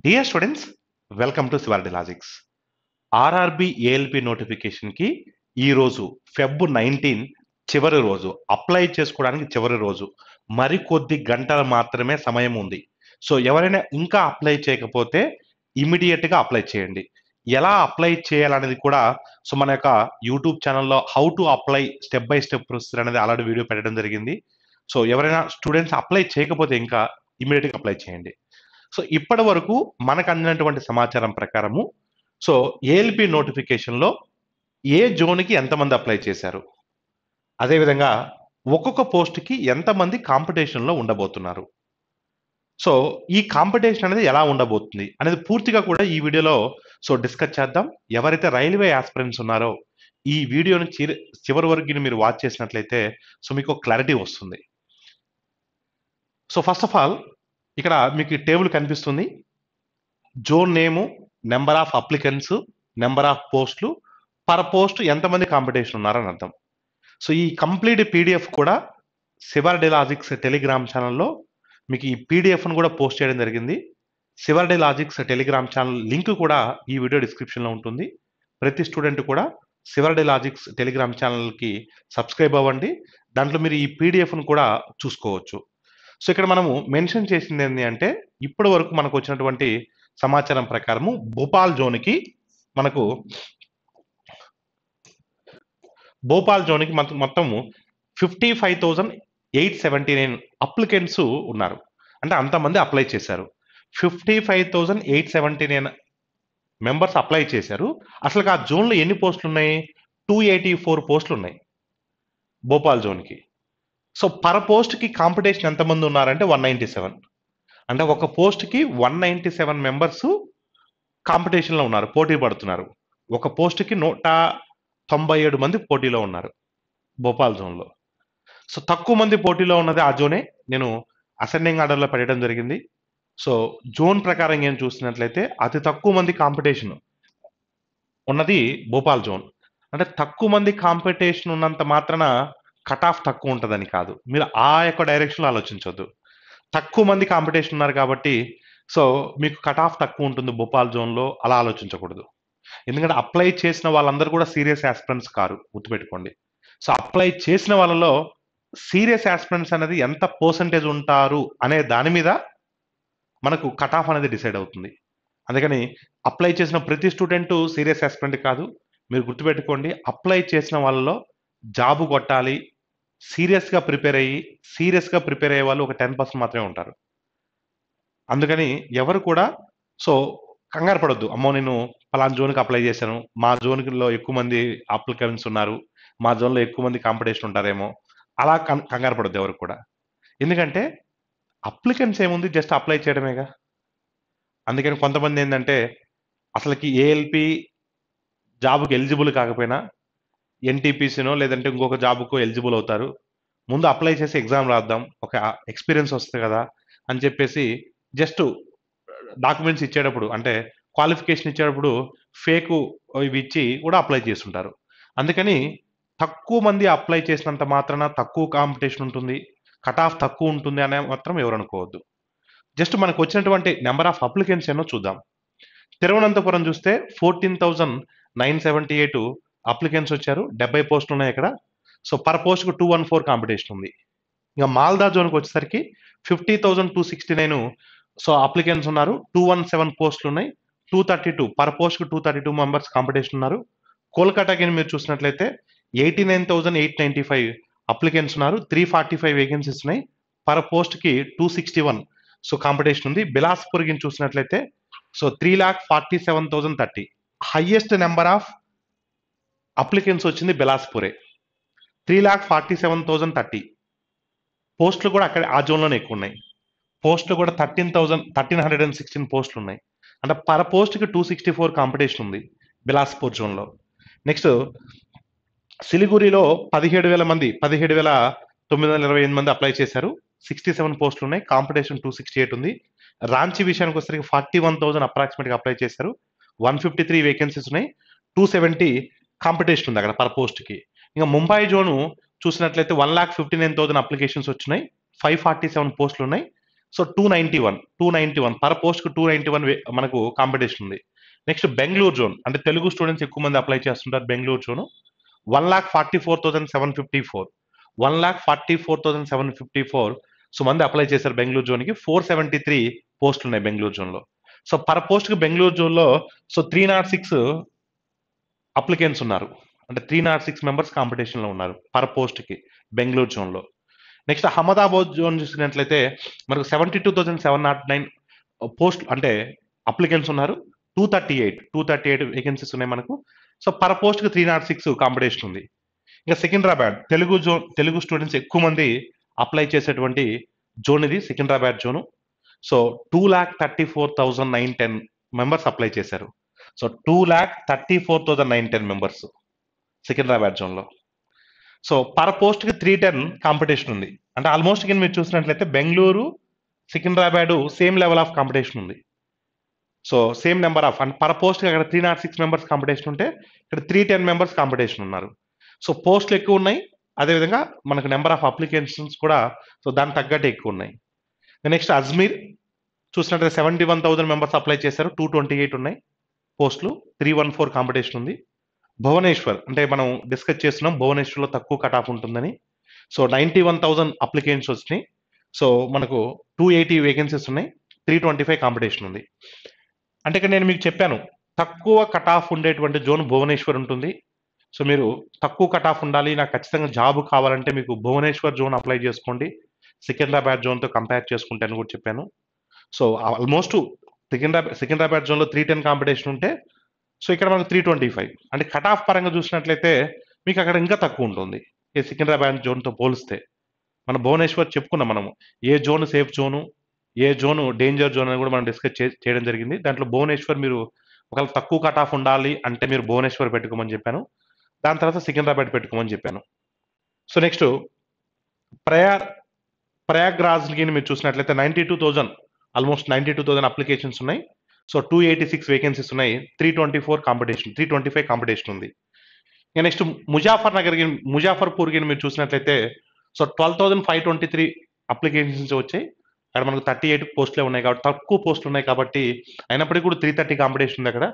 Dear students, welcome to Sivareddy logics. RRB ALP నోటిఫికేషన్కి ఈరోజు Feb 19 చివరి రోజు, అప్లై చేసుకోవడానికి చివరి రోజు. మరికొద్ది గంటలు మాత్రమే సమయం ఉంది. సో ఎవరైనా ఇంకా అప్లై చేయకపోతే ఇమీడియట్గా అప్లై చేయండి. ఎలా అప్లై చేయాలనేది కూడా మన యొక్క యూట్యూబ్ ఛానల్లో how to apply step by step procedure అనేది ఆల్రెడీ వీడియో పెట్టడం జరిగింది. సో ఎవరైనా స్టూడెంట్స్ అప్లై చేయకపోతే ఇంకా ఇమీడియట్గా అప్లై చేయండి. సో ఇప్పటి వరకు మనకు అందినటువంటి సమాచారం ప్రకారము ఏఎల్పి నోటిఫికేషన్లో ఏ జోన్కి ఎంతమంది అప్లై చేశారు, అదేవిధంగా ఒక్కొక్క పోస్ట్కి ఎంతమంది కాంపిటీషన్లో ఉండబోతున్నారు, సో ఈ కాంపిటీషన్ అనేది ఎలా ఉండబోతుంది అనేది పూర్తిగా కూడా ఈ వీడియోలో డిస్కస్ చేద్దాం. ఎవరైతే రైల్వే ఆస్పిరెంట్స్ ఉన్నారో ఈ వీడియోని చివరి వరకు మీరు వాచ్ చేసినట్లయితే మీకు క్లారిటీ వస్తుంది. సో ఫస్ట్ ఆఫ్ ఆల్ ఇక్కడ మీకు టేబుల్ కనిపిస్తుంది. Zone name, number of applicants, number of పోస్టులు, పర్ పోస్ట్ ఎంతమంది కాంపిటీషన్ ఉన్నారని అర్థం. సో ఈ కంప్లీట్ పీడిఎఫ్ కూడా శివారెడ్డి లాజిక్స్ టెలిగ్రామ్ ఛానల్లో మీకు ఈ పీడిఎఫ్ను కూడా పోస్ట్ చేయడం జరిగింది. Sivareddy logics telegram channel link కూడా ఈ వీడియో డిస్క్రిప్షన్లో ఉంటుంది. ప్రతి స్టూడెంట్ కూడా శివారెడ్డి లాజిక్స్ టెలిగ్రామ్ ఛానల్కి సబ్స్క్రైబ్ అవ్వండి. దాంట్లో మీరు ఈ పీడిఎఫ్ను కూడా చూసుకోవచ్చు. సో ఇక్కడ మనము మెన్షన్ చేసింది ఏంటి అంటే, ఇప్పటి వరకు మనకు వచ్చినటువంటి సమాచారం ప్రకారము భోపాల్ జోన్కి మొత్తము 55,879 అప్లికెంట్స్ ఉన్నారు. అంటే అంతమంది అప్లై చేశారు. 55,879 మెంబర్స్ అప్లై చేశారు. అసలు ఆ జోన్లో ఎన్ని పోస్టులు ఉన్నాయి? 284 పోస్టులు ఉన్నాయి భోపాల్ జోన్కి. సో పర్ పోస్ట్కి కాంపిటీషన్ ఎంతమంది ఉన్నారంటే 197. అంటే ఒక పోస్ట్కి 197 మెంబర్స్ కాంపిటీషన్లో ఉన్నారు, పోటీ పడుతున్నారు. ఒక పోస్ట్కి 197 మంది పోటీలో ఉన్నారు భోపాల్ జోన్లో. సో తక్కువ మంది పోటీలో ఉన్నది ఆ జోనే. నేను అసెండింగ్ ఆర్డర్లో పెట్టడం జరిగింది. సో జోన్ ప్రకారం ఏం చూసినట్లయితే అతి తక్కువ మంది కాంపిటీషన్ ఉన్నది భోపాల్ జోన్. అంటే తక్కువ మంది కాంపిటీషన్ ఉన్నంత మాత్రాన కట్ ఆఫ్ తక్కువ ఉంటుందని కాదు, మీరు ఆ యొక్క డైరెక్షన్లో ఆలోచించవద్దు. తక్కువ మంది కాంపిటీషన్ ఉన్నారు కాబట్టి సో మీకు కట్ ఆఫ్ తక్కువ ఉంటుంది భోపాల్ జోన్లో, అలా ఆలోచించకూడదు. ఎందుకంటే అప్లై చేసిన వాళ్ళందరూ కూడా సీరియస్ ఆస్పిరెంట్స్ కారు, గుర్తుపెట్టుకోండి. సో అప్లై చేసిన వాళ్ళలో సీరియస్ ఆస్పిరెంట్స్ అనేది ఎంత పర్సంటేజ్ ఉంటారు అనే దాని మీద మనకు కట్ ఆఫ్ అనేది డిసైడ్ అవుతుంది. అందుకని అప్లై చేసిన ప్రతి స్టూడెంట్ సీరియస్ ఆస్పిరెంట్ కాదు. మీరు గుర్తుపెట్టుకోండి, అప్లై చేసిన వాళ్ళలో జాబు కొట్టాలి, సీరియస్గా ప్రిపేర్ అయ్యే వాళ్ళు ఒక 10% మాత్రమే ఉంటారు. అందుకని ఎవరు కూడా కంగారు పడొద్దు. అమ్మో నేను పలానా జోన్కి అప్లై చేశాను, మా జోన్లో ఎక్కువ మంది అప్లికెంట్స్ ఉన్నారు, మా జోన్లో ఎక్కువ మంది కాంపిటీషన్ ఉంటారేమో, అలా కంగారు పడొద్దు ఎవరు కూడా. ఎందుకంటే అప్లికెంట్స్ ఏముంది, జస్ట్ అప్లై చేయడమేగా. అందుకని కొంతమంది ఏంటంటే అసలుకి ఏఎల్పి జాబ్కి ఎలిజిబుల్ కాకపోయినా ఎన్టీపీసీనో లేదంటే ఇంకొక జాబ్కో ఎలిజిబుల్ అవుతారు. ముందు అప్లై చేసి ఎగ్జామ్ రాద్దాం, ఒక ఎక్స్పీరియన్స్ వస్తుంది కదా అని చెప్పేసి జస్ట్ డాక్యుమెంట్స్ ఇచ్చేటప్పుడు, అంటే క్వాలిఫికేషన్ ఇచ్చేటప్పుడు ఫేక్ ఇవి ఇచ్చి కూడా అప్లై చేస్తుంటారు. అందుకని తక్కువ మంది అప్లై చేసినంత మాత్రాన తక్కువ కాంపిటీషన్ ఉంటుంది, కట్ ఆఫ్ తక్కువ ఉంటుంది అనే మాత్రం ఎవరు అనుకోవద్దు. జస్ట్ మనకు వచ్చినటువంటి నెంబర్ ఆఫ్ అప్లికెంట్స్ ఏమో చూద్దాం. తిరువనంతపురం చూస్తే 14,978 అప్లికెంట్స్ వచ్చారు, 70 పోస్టులు ఉన్నాయి ఇక్కడ. సో పర్ పోస్ట్కు 214 కాంపిటీషన్ ఉంది. ఇంకా మాల్దా జోన్కి వచ్చేసరికి 50,269 అప్లికెంట్స్ ఉన్నారు, 217 పోస్టులు ఉన్నాయి, 232 పర్ పోస్ట్కు 232 మెంబర్స్ కాంపిటీషన్ ఉన్నారు. కోల్కతాకి మీరు చూసినట్లయితే 89,895 అప్లికెంట్స్ ఉన్నారు, 345 వేకెన్సీస్ ఉన్నాయి, పర్ పోస్ట్కి 261 కాంపిటీషన్ ఉంది. బిలాస్పూర్కి చూసినట్లయితే 3,47,030 హైయెస్ట్ నెంబర్ ఆఫ్ అప్లికెంట్స్ వచ్చింది బిలాస్పూరే, 3,47,030. పోస్టులు కూడా అక్కడ ఆ జోన్లోనే ఎక్కువ ఉన్నాయి. పోస్టులు కూడా 1316 పోస్టులు ఉన్నాయి. అంటే పర్ పోస్ట్కి 264 కాంపిటీషన్ ఉంది బిలాస్పూర్ జోన్లో. నెక్స్ట్ సిలిగురిలో 17,928 మంది అప్లై చేశారు, 67 పోస్టులు ఉన్నాయి, కాంపిటీషన్ 268 ఉంది. రాంచీ విషయానికి వచ్చేసరికి 41,000 అప్రాక్సిమేట్గా అప్లై చేశారు, 153 వేకెన్సీస్ ఉన్నాయి, 270 కాంపిటీషన్ ఉంది అక్కడ పర్ పోస్ట్కి. ఇంకా ముంబై జోను చూసినట్లయితే 1,59,000 అప్లికేషన్స్ వచ్చినాయి, 547 పోస్టులు ఉన్నాయి, సో 291 పర్ పోస్ట్ కు 291 మనకు కాంపిటీషన్ ఉంది. నెక్స్ట్ బెంగళూరు జోన్, అంటే తెలుగు స్టూడెంట్స్ ఎక్కువ మంది అప్లై చేస్తుంటారు. బెంగళూరు జోన్ 1,44,754 1,44,754 సో మంది అప్లై చేశారు బెంగళూరు జోన్కి. 473 పోస్టులు ఉన్నాయి బెంగళూరు జోన్లో. సో పర్ పోస్ట్కి బెంగళూరు జోన్లో సో 306 అప్లికెంట్స్ ఉన్నారు, అంటే 306 మెంబర్స్ కాంపిటీషన్లో ఉన్నారు పర్ పోస్ట్కి బెంగళూరు జోన్లో. నెక్స్ట్ అహ్మదాబాద్ జోన్ చూసినట్లయితే మనకు 72,709 పోస్ట్ అంటే అప్లికెంట్స్ ఉన్నారు. 238 వేకెన్సీస్ ఉన్నాయి మనకు. సో పర్ పోస్ట్కి 306 కాంపిటీషన్ ఉంది. ఇంకా సికింద్రాబాద్ తెలుగు స్టూడెంట్స్ ఎక్కువ మంది అప్లై చేసేటువంటి జోన్ ఇది Secunderabad zone. So 2,34,910 members apply చేశారు. సో 2,34,910 మెంబర్స్ సికింద్రాబాద్ జోన్లో. సో పర్ పోస్ట్కి 310 కాంపిటీషన్ ఉంది. అంటే ఆల్మోస్ట్ కింద మీరు చూసినట్లయితే Bengaluru Secunderabad same level of competition ఉంది. So same number of and per పోస్ట్కి అక్కడ 306 మెంబర్స్ కాంపిటీషన్ ఉంటే ఇక్కడ 310 మెంబర్స్ కాంపిటీషన్ ఉన్నారు. సో పోస్టులు ఎక్కువ ఉన్నాయి, అదేవిధంగా మనకు నెంబర్ ఆఫ్ అప్లికేషన్స్ కూడా సో దానికి తగ్గట్టు ఎక్కువ ఉన్నాయి. నెక్స్ట్ అజ్మీర్ చూసినట్లయితే 71,000 మెంబర్స్ అప్లై చేశారు. 228 ఉన్నాయి పోస్టులు, 314 కాంపిటీషన్ ఉంది. భువనేశ్వర్ అంటే మనం డిస్కస్ చేస్తున్నాం భువనేశ్వర్లో తక్కువ కట్ ఆఫ్ ఉంటుందని. సో 91,000 అప్లికేషన్స్ వచ్చినాయి. సో మనకు 280 వేకెన్సీస్ ఉన్నాయి, 325 కాంపిటీషన్ ఉంది. అంటే ఇక్కడ నేను మీకు చెప్పాను తక్కువ కట్ ఆఫ్ ఉండేటువంటి జోన్ భువనేశ్వర్ ఉంటుంది. సో మీరు తక్కువ కట్ ఆఫ్ ఉండాలి, నాకు ఖచ్చితంగా జాబ్ కావాలంటే మీకు భువనేశ్వర్ జోన్ అప్లై చేసుకోండి, సికింద్రాబాద్ జోన్తో కంపేర్ చేసుకుంటే అని కూడా చెప్పాను. సో ఆల్మోస్ట్ సికింద్రాబాద్ జోన్లో 310 కాంపిటీషన్ ఉంటే సో ఇక్కడ మనకు 325, అంటే కట్ ఆఫ్ పరంగా చూసినట్లయితే మీకు అక్కడ ఇంకా తక్కువ ఉంటుంది ఈ సికింద్రాబాద్ జోన్తో పోలిస్తే. మన భువనేశ్వర్ చెప్పుకున్నాం మనము ఏ జోన్ సేఫ్ జోను, ఏ జోన్ డేంజర్ జోన్ అని కూడా మనం డిస్కస్ చేయడం జరిగింది. దాంట్లో భువనేశ్వర్ మీరు ఒకవేళ తక్కువ కట్ ఆఫ్ ఉండాలి అంటే మీరు భువనేశ్వర్ పెట్టుకోమని చెప్పాను, దాని తర్వాత సికింద్రాబాద్ పెట్టుకోమని చెప్పాను. సో నెక్స్ట్ ప్రయాగ్రాజ్కి మీరు చూసినట్లయితే 92,000 ఆల్మోస్ట్ 92,000 అప్లికేషన్స్ ఉన్నాయి. సో 286 వేకెన్సీస్ ఉన్నాయి, 325 కాంపిటీషన్ ఉంది. ఇక నెక్స్ట్ ముజాఫర్పూర్కి మీరు చూసినట్లయితే సో 12,523 అప్లికేషన్స్ వచ్చాయి. అక్కడ మనకు 38 పోస్టులే ఉన్నాయి కాబట్టి తక్కువ పోస్టులు ఉన్నాయి కాబట్టి అయినప్పటికీ కూడా 330 కాంపిటీషన్ ఉంది అక్కడ.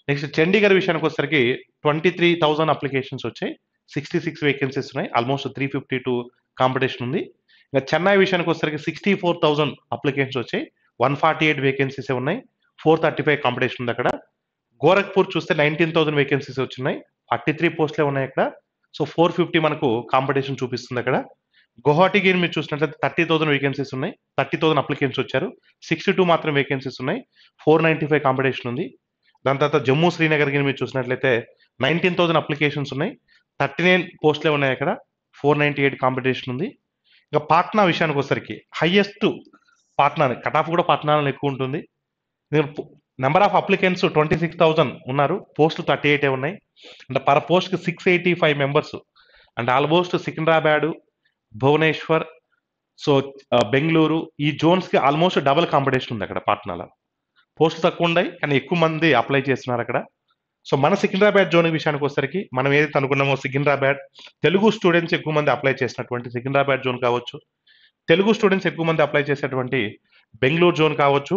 నెక్స్ట్ చండీగఢ్ విషయానికి వచ్చేసరికి 23,000 అప్లికేషన్స్ వచ్చాయి, 66 వేకెన్సీస్ ఉన్నాయి, ఆల్మోస్ట్ 352 కాంపిటీషన్ ఉంది. ఇంకా చెన్నై విషయానికి వచ్చేసరికి 64,000 అప్లికేషన్స్ వచ్చాయి, 148 వేకెన్సీస్ ఉన్నాయి, 435 కాంపిటీషన్ ఉంది అక్కడ. గోరఖ్పూర్ చూస్తే 19,000 వేకెన్సీస్ వచ్చినాయి, 43 పోస్టులే ఉన్నాయి అక్కడ. సో 450 మనకు కాంపిటీషన్ చూపిస్తుంది అక్కడ. గువాహటికి మీరు చూసినట్లయితే 30,000 వేకెన్సీస్ ఉన్నాయి, 30,000 అప్లికెంట్స్ వచ్చారు, 62 మాత్రం వేకెన్సీస్ ఉన్నాయి, 495 కాంపిటీషన్ ఉంది. దాని తర్వాత జమ్మూ శ్రీనగర్కి మీరు చూసినట్లయితే 19,000 అప్లికేషన్స్ ఉన్నాయి, 39 పోస్టులే ఉన్నాయి అక్కడ, 498 కాంపిటీషన్ ఉంది. ఇంకా పాట్నా విషయానికి వచ్చేసరికి హైయెస్ట్ పాట్నా, కట్ ఆఫ్ కూడా పాట్నాలో ఎక్కువ ఉంటుంది. నెంబర్ ఆఫ్ అప్లికెంట్స్ 26,000 ఉన్నారు, పోస్టులు 38 ఉన్నాయి, అంటే పర్ పోస్ట్కి 685 మెంబర్స్, అంటే ఆల్మోస్ట్ సికింద్రాబాద్, భువనేశ్వర్, సో బెంగళూరు ఈ జోన్స్కి ఆల్మోస్ట్ డబుల్ కాంపిటీషన్ ఉంది అక్కడ పాట్నాలో. పోస్టులు తక్కువ ఉన్నాయి కానీ ఎక్కువ మంది అప్లై చేస్తున్నారు అక్కడ. సో మన సికింద్రాబాద్ జోన్ విషయానికి వచ్చేసరికి మనం ఏదైతే అనుకున్నామో సికింద్రాబాద్ తెలుగు స్టూడెంట్స్ ఎక్కువ మంది అప్లై చేసినటువంటి సికింద్రాబాద్ జోన్ కావచ్చు, తెలుగు స్టూడెంట్స్ ఎక్కువ మంది అప్లై చేసేటువంటి బెంగళూరు జోన్ కావచ్చు.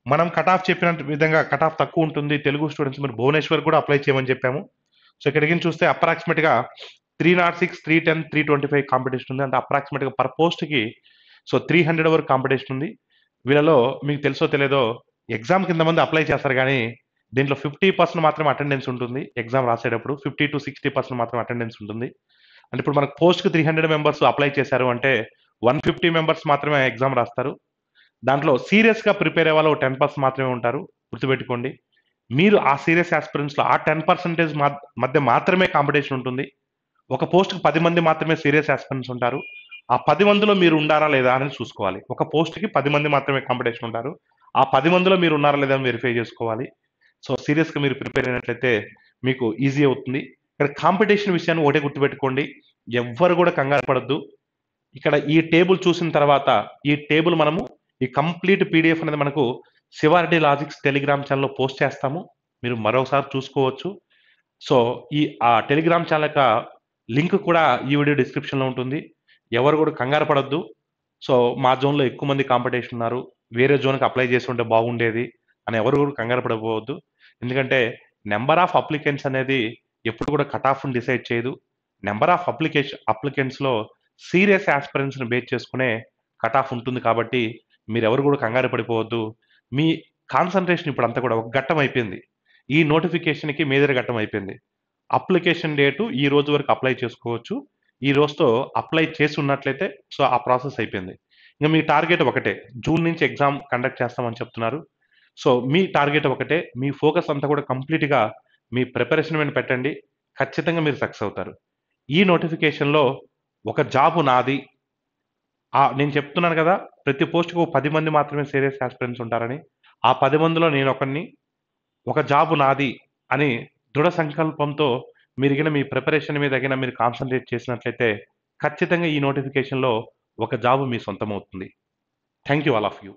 మనం కట్ ఆఫ్ చెప్పిన విధంగా కట్ ఆఫ్ తక్కువ ఉంటుంది, తెలుగు స్టూడెంట్స్ మీరు భువనేశ్వర్ కూడా అప్లై చేయమని చెప్పాము. సో ఇక్కడికి చూస్తే అప్రాక్సిమేట్గా 306, 310, 325 కాంపిటీషన్ ఉంది, అంటే అప్రాక్సిమేట్గా పర్ పోస్ట్కి సో 300 వరకు కాంపిటీషన్ ఉంది. వీళ్ళలో మీకు తెలుసో తెలియదో ఎగ్జామ్ కింద మంది అప్లై చేస్తారు కానీ దీంట్లో 50% మాత్రమే అటెండెన్స్ ఉంటుంది. ఎగ్జామ్ రాసేటప్పుడు 50 to 60% మాత్రం అటెండెన్స్ ఉంటుంది. అంటే ఇప్పుడు మనకు పోస్ట్కి 300 మెంబర్స్ అప్లై చేశారు అంటే 150 మెంబర్స్ మాత్రమే ఎగ్జామ్ రాస్తారు. దాంట్లో సీరియస్గా ప్రిపేర్ అయ్యే వాళ్ళు 10% మాత్రమే ఉంటారు, గుర్తుపెట్టుకోండి. మీరు ఆ సీరియస్ ఆస్పిరెంట్స్లో ఆ 10% మధ్య మాత్రమే కాంపిటీషన్ ఉంటుంది. ఒక పోస్ట్కి 10 మంది మాత్రమే సీరియస్ ఆస్పిరెంట్స్ ఉంటారు, ఆ 10 మందిలో మీరు ఉండారా లేదా అని చూసుకోవాలి. ఒక పోస్ట్కి 10 మంది మాత్రమే కాంపిటీషన్ ఉంటారు, ఆ 10 మందిలో మీరు ఉన్నారా లేదా అని వెరిఫై చేసుకోవాలి. సో సీరియస్గా మీరు ప్రిపేర్ అయినట్లయితే మీకు ఈజీ అవుతుంది. ఇక్కడ కాంపిటీషన్ విషయాన్ని ఒకటే గుర్తుపెట్టుకోండి, ఎవ్వరు కూడా కంగారు పడద్దు. ఇక్కడ ఈ టేబుల్ చూసిన తర్వాత ఈ టేబుల్ మనము ఈ కంప్లీట్ పీడిఎఫ్ అనేది మనకు శివారెడ్డి లాజిక్స్ టెలిగ్రామ్ ఛానల్లో పోస్ట్ చేస్తాము, మీరు మరోసారి చూసుకోవచ్చు. సో ఆ టెలిగ్రామ్ ఛానల్ యొక్క లింక్ కూడా ఈ వీడియో డిస్క్రిప్షన్లో ఉంటుంది, ఎవరు కూడా కంగారు పడద్దు. సో, మా జోన్‌లో ఎక్కువ మంది కాంపిటీషన్ ఉన్నారు. వేరే జోన్‌కి అప్లై చేసుంటే బాగుండేది అని ఎవరు కూడా కంగారు పడిపోవద్దు. ఎందుకంటే నంబర్ ఆఫ్ అప్లికెంట్స్ అనేది ఎప్పుడు కూడా కట్ ఆఫ్‌ని డిసైడ్ చేయదు. నంబర్ ఆఫ్ అప్లికెంట్స్‌లో సీరియస్ యాస్పిరెంట్స్‌ని బేస్ చేసుకునే కట్ ఆఫ్ ఉంటుంది కాబట్టి మీరెవరు కూడా కంగారు పడిపోవద్దు. మీ కాన్సంట్రేషన్ ఇప్పుడంతా కూడా ఒక ఘట్టం అయిపోయింది. ఈ నోటిఫికేషన్‌కి మేజర్ ఘట్టం అయిపోయింది. అప్లికేషన్ డేటు ఈ రోజు వరకు అప్లై చేసుకోవచ్చు. ఈ రోజుతో అప్లై చేసి ఉన్నట్లయితే సో, ఆ ప్రాసెస్ అయిపోయింది. ఇంక మీ టార్గెట్ ఒకటే. జూన్ నుంచి ఎగ్జామ్ కండక్ట్ చేస్తామని చెప్తున్నారు. సో, మీ టార్గెట్ ఒకటే. మీ ఫోకస్ అంతా కూడా కంప్లీట్‌గా మీ ప్రిపరేషన్ మీద పెట్టండి. ఖచ్చితంగా మీరు సక్సెస్ అవుతారు. ఈ నోటిఫికేషన్‌లో ఒక జాబు నాది. నేను చెప్తున్నాను గదా! ప్రతి పోస్ట్‌కి ఓ 10 మంది మాత్రమే సీరియస్ యాస్పిరెంట్స్ ఉంటారని. ఆ 10 మందిలో నేనొకడిని. ఒక జాబు నాది అని దృఢ సంకల్పంతో మీరు మీ ప్రిపరేషన్ మీద మీరు కాన్సంట్రేట్ చేసినట్లయితే ఖచ్చితంగా ఈ నోటిఫికేషన్‌లో ఒక జాబ్ మీ సొంతమవుతుంది. Thank you all of you.